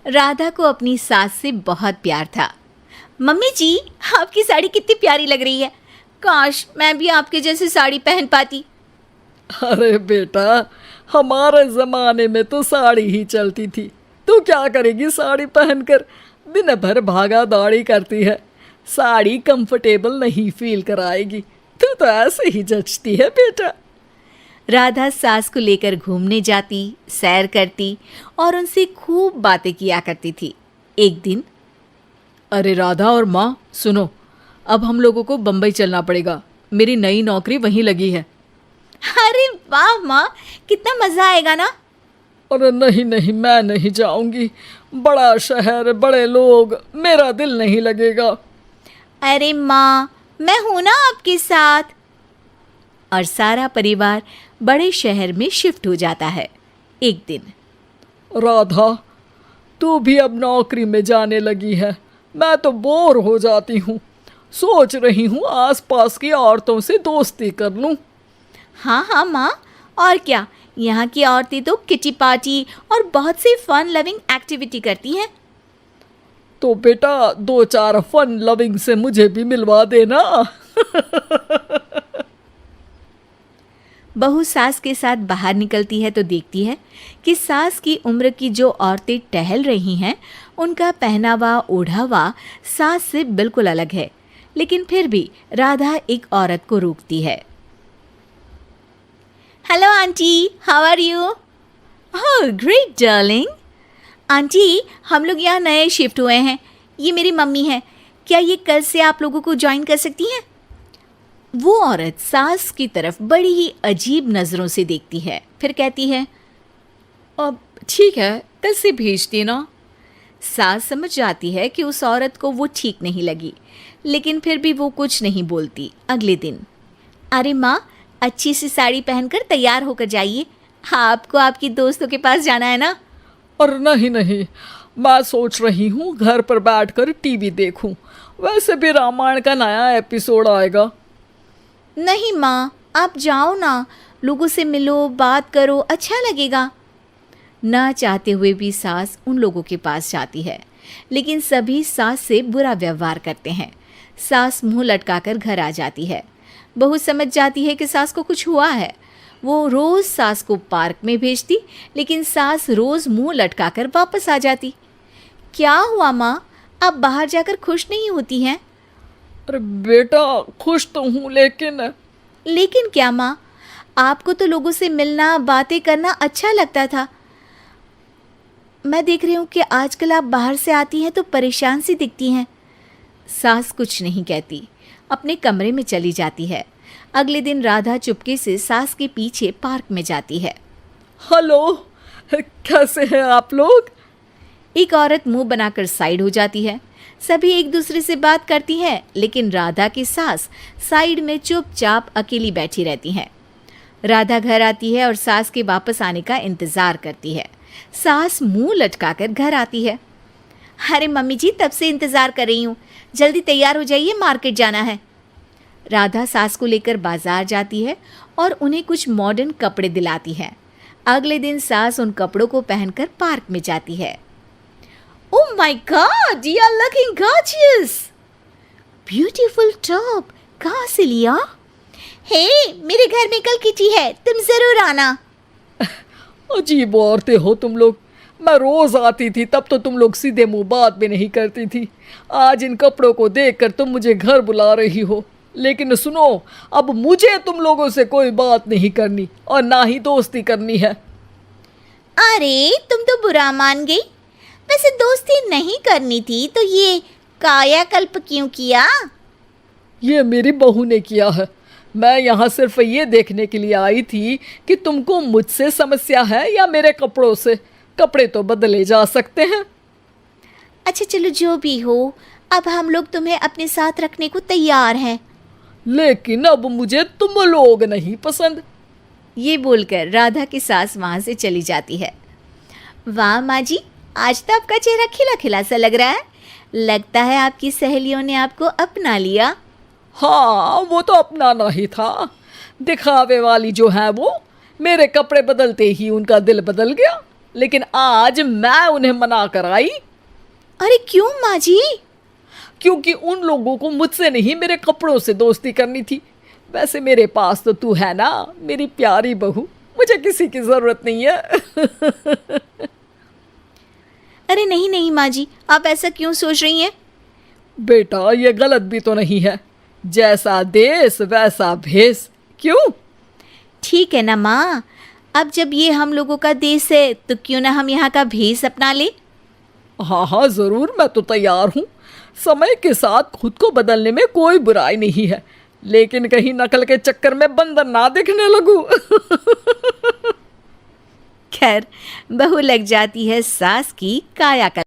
राधा को अपनी सास से बहुत प्यार था। मम्मी जी, आपकी साड़ी कितनी प्यारी लग रही है। काश मैं भी आपके जैसी साड़ी पहन पाती। अरे बेटा, हमारे ज़माने में तो साड़ी ही चलती थी। तू क्या करेगी साड़ी पहनकर? दिन भर भागा दौड़ी करती है। साड़ी कंफर्टेबल नहीं फील कराएगी। तू तो ऐसे ही जचती है बेटा। राधा सास को लेकर घूमने जाती, सैर करती और उनसे खूब बातें किया करती थी। एक दिन, अरे राधा और माँ सुनो, अब हम लोगों को बम्बई चलना पड़ेगा। मेरी नई नौकरी वहीं लगी है। अरे वाह माँ, कितना मज़ा आएगा ना। अरे नहीं नहीं, मैं नहीं जाऊंगी। बड़ा शहर, बड़े लोग, मेरा दिल नहीं लगेगा। अरे माँ, मैं हूं ना आपके साथ। और सारा परिवार बड़े शहर में शिफ्ट हो जाता है। एक दिन, राधा, तू भी अब नौकरी में जाने लगी है। मैं तो बोर हो जाती हूँ। सोच रही हूँ आसपास की औरतों से दोस्ती कर लूँ। हाँ हाँ माँ, और क्या, यहाँ की औरतें तो किटी पार्टी और बहुत सी फन लविंग एक्टिविटी करती हैं। तो बेटा 2-4 फन लविंग से मुझे भी मिलवा देना। बहू सास के साथ बाहर निकलती है तो देखती है कि सास की उम्र की जो औरतें टहल रही हैं, उनका पहनावा ओढ़ावा सास से बिल्कुल अलग है। लेकिन फिर भी राधा एक औरत को रोकती है। Hello aunty, how are you? Oh great darling. Aunty, हम लोग यहाँ नए शिफ्ट हुए हैं। ये मेरी मम्मी है। क्या ये कल से आप लोगों को ज्वाइन कर सकती हैं? वो औरत सास की तरफ बड़ी ही अजीब नज़रों से देखती है, फिर कहती है, अब ठीक है, कल से भेज देना। सास समझ जाती है कि उस औरत को वो ठीक नहीं लगी, लेकिन फिर भी वो कुछ नहीं बोलती। अगले दिन, अरे माँ, अच्छी सी साड़ी पहनकर तैयार होकर जाइए। आपको आपकी दोस्तों के पास जाना है ना। और नहीं नहीं, मैं सोच रही हूँ घर पर बैठकर टीवी देखूं। वैसे भी रामायण का नया एपिसोड आएगा। नहीं माँ, आप जाओ ना, लोगों से मिलो, बात करो, अच्छा लगेगा। ना चाहते हुए भी सास उन लोगों के पास जाती है, लेकिन सभी सास से बुरा व्यवहार करते हैं। सास मुंह लटकाकर घर आ जाती है। बहू समझ जाती है कि सास को कुछ हुआ है। वो रोज़ सास को पार्क में भेजती, लेकिन सास रोज़ मुंह लटकाकर वापस आ जाती। क्या हुआ माँ, आप बाहर जाकर खुश नहीं होती हैं? अरे बेटा, खुश तो हूँ, लेकिन क्या माँ? आपको तो लोगों से मिलना, बातें करना अच्छा लगता था। मैं देख रही हूँ कि आजकल आप बाहर से आती हैं तो परेशान सी दिखती हैं। सास कुछ नहीं कहती, अपने कमरे में चली जाती है। अगले दिन राधा चुपके से सास के पीछे पार्क में जाती है। हेलो, कैसे हैं आप लोग? एक औरत मुंह बनाकर साइड हो जाती है। सभी एक दूसरे से बात करती हैं, लेकिन राधा की सास साइड में चुपचाप अकेली बैठी रहती हैं। राधा घर आती है और सास के वापस आने का इंतज़ार करती है। सास मुंह लटकाकर घर आती है। अरे मम्मी जी, तब से इंतज़ार कर रही हूँ, जल्दी तैयार हो जाइए, मार्केट जाना है। राधा सास को लेकर बाजार जाती है और उन्हें कुछ मॉडर्न कपड़े दिलाती है। अगले दिन सास उन कपड़ों को पहनकर पार्क में जाती है। Oh my God, you are looking gorgeous. Beautiful top, कहाँ से लिया? हे, मेरे घर में कल किटी है, तुम जरूर आना। अजीब औरतें हो तुम लोग। मैं रोज आती थी, तब तो तुम लोग सीधे मुंह बात भी नहीं करती थी। आज इन कपड़ों को देखकर तुम मुझे घर बुला रही हो। लेकिन सुनो, अब मुझे तुम लोगों से कोई बात नहीं करनी और ना ही दोस्ती करनी है। अरे तुम तो बुरा मान गई। वैसे दोस्ती नहीं करनी थी तो ये कायाकल्प क्यों किया? ये मेरी बहू ने किया है। मैं यहाँ सिर्फ ये देखने के लिए आई थी कि तुमको मुझसे समस्या है या मेरे कपड़ों से। कपड़े तो बदले जा सकते हैं। अच्छा चलो, जो भी हो, अब हम लोग तुम्हें अपने साथ रखने को तैयार हैं। लेकिन अब मुझे तुम लोग नहीं पसंद। ये बोलकर राधा की सास वहाँ से चली जाती है। वाह माँ जी, आज तो आपका चेहरा खिला खिला सा लग रहा है। लगता है आपकी सहेलियों ने आपको अपना लिया। हाँ, वो तो अपनाना ही था। दिखावे वाली जो है वो, मेरे कपड़े बदलते ही उनका दिल बदल गया। लेकिन आज मैं उन्हें मना कर आई, अरे क्यों माँ जी? क्योंकि उन लोगों को मुझसे नहीं मेरे कपड़ों से दोस्ती करनी थी। वैसे मेरे पास तो तू है ना, मेरी प्यारी बहू, मुझे किसी की जरूरत नहीं है। अरे नहीं नहीं माँ जी, आप ऐसा क्यों सोच रही हैं? बेटा ये गलत भी तो नहीं है, जैसा देश वैसा भेष, क्यों? ठीक है ना माँ, अब जब ये हम लोगों का देश है तो क्यों ना हम यहाँ का भेष अपना ले। हाँ हाँ जरूर, मैं तो तैयार हूँ। समय के साथ खुद को बदलने में कोई बुराई नहीं है, लेकिन कहीं नकल के चक्कर में बंदर ना दिखने लगूं। खैर, बहू लग जाती है सास की काया का।